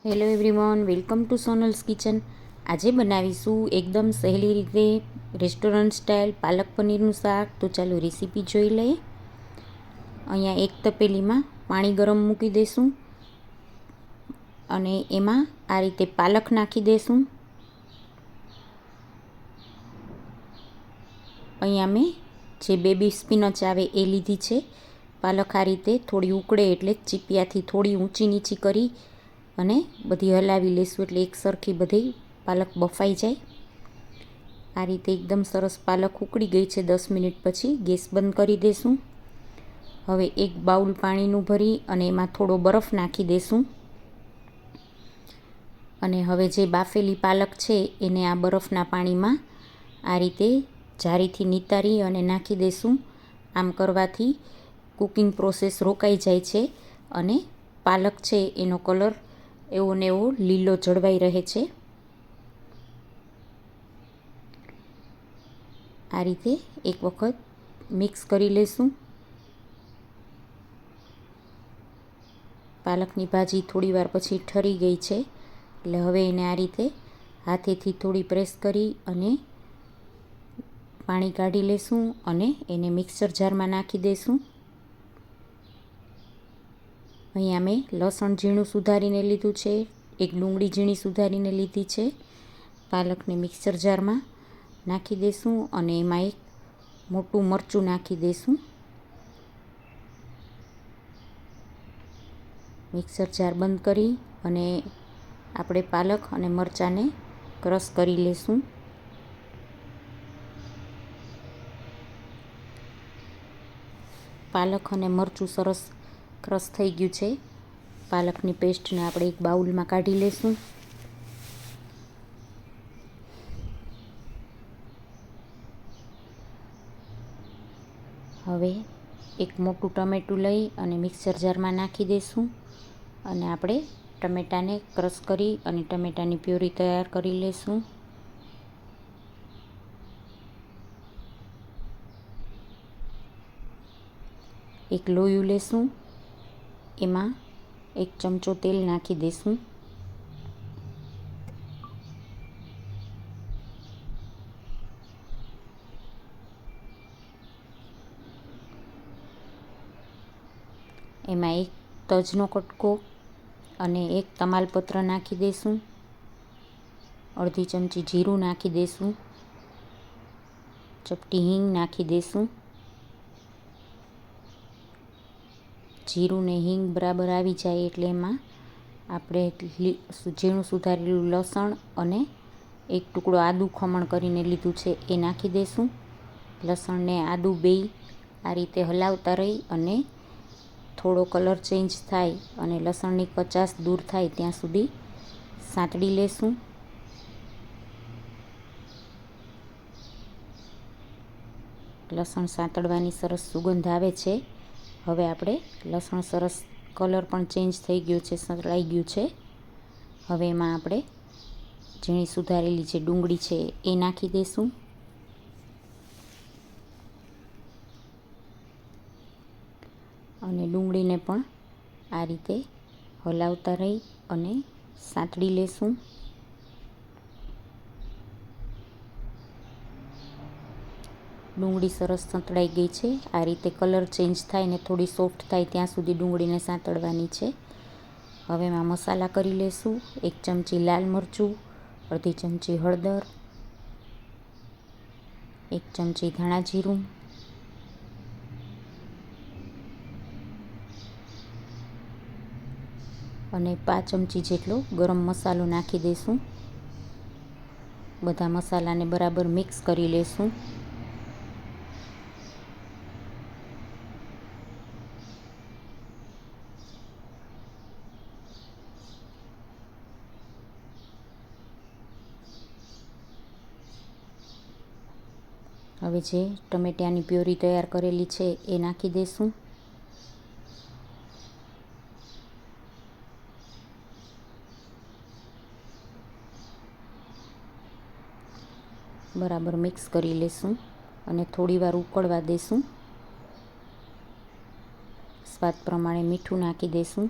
Hello everyone, welcome to Sonal's kitchen. આજે બનાવીશું એકદમ સહેલી રીતે રેસ્ટોરન્ટ સ્ટાઇલ પાલક પનીરનું શાક. તો ચાલો રેસીપી જોઈ લઈએ. અહીંયા એક તપેલીમાં પાણી ગરમ મૂકી દઈશું અને એમાં આ રીતે પાલક નાખી દઈશું. અહીંયા મેં જે બેબી સ્પિનચ આવે એ લીધી છે. પાલક આ રીતે થોડી ઉકળે એટલે ચીપિયાથી થોડી ઊંચી નીચી કરી અને બધી હલાવી લઈશું એટલે એક સરખી બધી પાલક બફાઈ જાય. આ રીતે એકદમ સરસ પાલક ઉકળી ગઈ છે. 10 મિનિટ પછી ગેસ બંધ કરી દઈશું. હવે એક બાઉલ પાણીનું ભરી અને એમાં થોડો બરફ નાખી દઈશું અને હવે જે બાફેલી પાલક છે એને આ બરફના પાણીમાં આ રીતે જારીથી નિતારી અને નાખી દઈશું. આમ કરવાથી કુકિંગ પ્રોસેસ રોકાઈ જાય છે અને પાલક છે એનો કલર એવો ને એવો લીલો જળવાઈ રહે છે. આ રીતે એક વખત મિક્સ કરી લઈશું. પાલકની ભાજી થોડી વાર પછી ઠરી ગઈ છે એટલે હવે એને આ રીતે હાથેથી થોડી પ્રેસ કરી અને પાણી કાઢી લઈશું અને એને મિક્સર જારમાં નાખી દઈશું. અહીંયા મેં લસણ ઝીણું સુધારીને લીધું છે, એક ડુંગળી ઝીણી સુધારીને લીધી છે. પાલકને મિક્સર જારમાં નાખી દઈશું અને એમાં એક મોટું મરચું નાખી દઈશું. મિક્સર જાર બંધ કરી અને આપણે પાલક અને મરચાંને ક્રશ કરી લઈશું. પાલક અને મરચું સરસ ક્રશ થઈ ગયું છે. પાલકની પેસ્ટને આપણે એક બાઉલમાં કાઢી લઈશું. હવે એક મોટું ટમેટું લઈ અને મિક્સર જારમાં નાખી દઈશું અને આપણે ટમેટાને ક્રશ કરી અને ટમેટાની પ્યુરી તૈયાર કરી લઈશું. એક લોયું લેશું, એમાં એક ચમચો તેલ નાખી દઈશું. એમાં એક તજનો કટકો અને એક તમાલપત્ર નાખી દઈશું. અડધી ચમચી જીરું નાખી દઈશું. ચપટી હિંગ નાખી દઈશું. જીરું ને હિંગ બરાબર આવી જાય એટલે એમાં આપણે ઝીણું સુધારેલું લસણ અને એક ટુકડો આદું ખમણ કરીને લીધું છે એ નાખી દઈશું. લસણને આદું બેય આ રીતે હલાવતા રહી અને થોડો કલર ચેન્જ થાય અને લસણની કચાશ દૂર થાય ત્યાં સુધી સાંતળી લેશું. લસણ સાંતળવાની સરસ સુગંધ આવે છે. હવે આપણે લસણ સરસ કલર પણ ચેન્જ થઈ ગયો છે, સંતળાઈ ગયું છે. હવે એમાં આપણે ઝીણી સુધારેલી જે ડુંગળી છે એ નાખી દઈશું. અને ડુંગળીને પણ આ રીતે હલાવતા રહી અને સાંતળી લેશું. ડુંગળી સરસ સંતળાઈ ગઈ છે. આ રીતે કલર ચેન્જ થાય ને થોડી સોફ્ટ થાય ત્યાં સુધી ડુંગળીને સાંતળવાની છે. હવે એમાં મસાલા કરી લઈશું. 1 ચમચી લાલ મરચું, અડધી ચમચી હળદર, 1 ચમચી ધાણા જીરું, અને 5 ચમચી જેટલો ગરમ મસાલો નાખી દઈશું. બધા મસાલાને બરાબર મિક્સ કરી લઈશું. હવે જે ટમેટાની પ્યુરી તૈયાર કરેલી છે એ નાખી દઈશું. બરાબર મિક્સ કરી લઈશું અને થોડી વાર ઉકળવા દઈશું. સ્વાદ પ્રમાણે મીઠું નાખી દઈશું.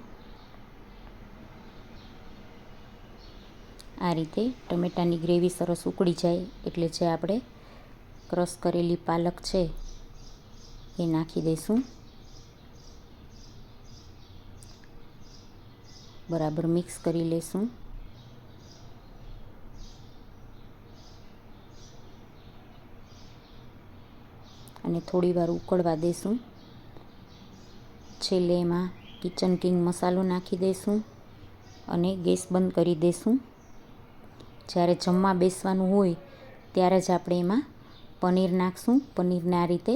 આ રીતે ટમેટાની ગ્રેવી સરસ ઉકળી જાય એટલે જે આપણે ક્રશ કરેલી પાલક છે એ નાખી દઈશું. બરાબર મિક્સ કરી લઈશું. અને થોડી વાર ઉકળવા દઈશું. છેલ્લે એમાં કિચન કિંગ મસાલો નાખી દઈશું અને ગેસ બંધ કરી દઈશું. જ્યારે જમવા બેસવાનું હોય ત્યારે જ આપણે એમાં પનીર નાખશું. પનીરને આ રીતે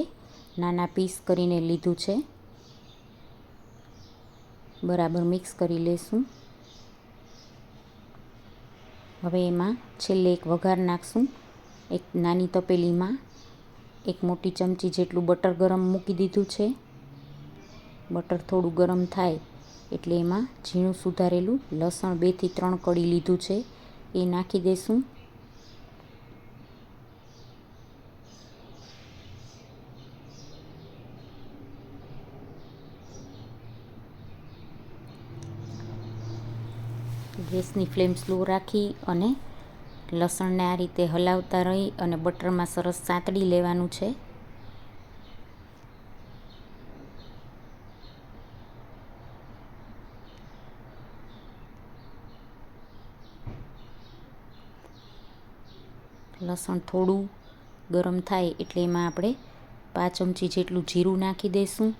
નાના પીસ કરીને લીધું છે. બરાબર મિક્સ કરી લઈશું. હવે એમાં છેલ્લે એક વઘાર નાખશું. એક નાની તપેલીમાં 1 મોટી ચમચી જેટલું બટર ગરમ મૂકી દીધું છે. બટર થોડું ગરમ થાય એટલે એમાં ઝીણું સુધારેલું લસણ 2 થી 3 કળી લીધું છે એ નાખી દઈશું. ગેસની ફ્લેમ સ્લો રાખી અને લસણને આ રીતે હલાવતા રહી અને બટરમાં સરસ સાંતળી લેવાનું છે. લસણ થોડું ગરમ થાય એટલે એમાં આપણે 5 ચમચી જેટલું જીરું નાખી દઈશું.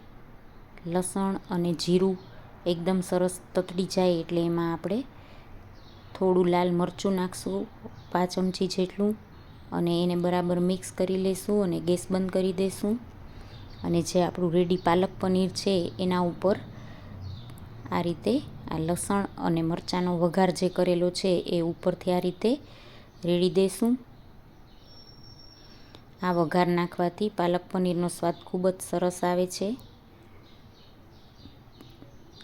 લસણ અને જીરું એકદમ સરસ તતડી જાય એટલે એમાં આપણે થોડું લાલ મરચું નાખશું 5 ચમચી જેટલું અને એને બરાબર મિક્સ કરી લઈશું અને ગેસ બંધ કરી દઈશું. અને જે આપણું રેડી પાલક પનીર છે એના ઉપર આ રીતે આ લસણ અને મરચાંનો વઘાર જે કરેલો છે એ ઉપરથી આ રીતે રેડી દઈશું. આ વઘાર નાખવાથી પાલક પનીરનો સ્વાદ ખૂબ જ સરસ આવે છે.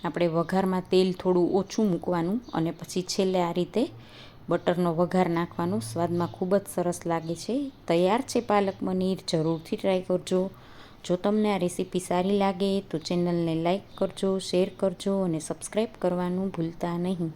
આપણે વઘારમાં તેલ થોડું ઓછું મૂકવાનું અને પછી છેલ્લે આ રીતે બટરનો વઘાર નાખવાનો. સ્વાદમાં ખૂબ જ સરસ લાગે છે. તૈયાર છે પાલક પનીર. જરૂરથી ટ્રાય કરજો. જો તમને આ રેસીપી સારી લાગે તો ચેનલને લાઈક કરજો, શેર કરજો અને સબસ્ક્રાઈબ કરવાનું ભૂલતા નહીં.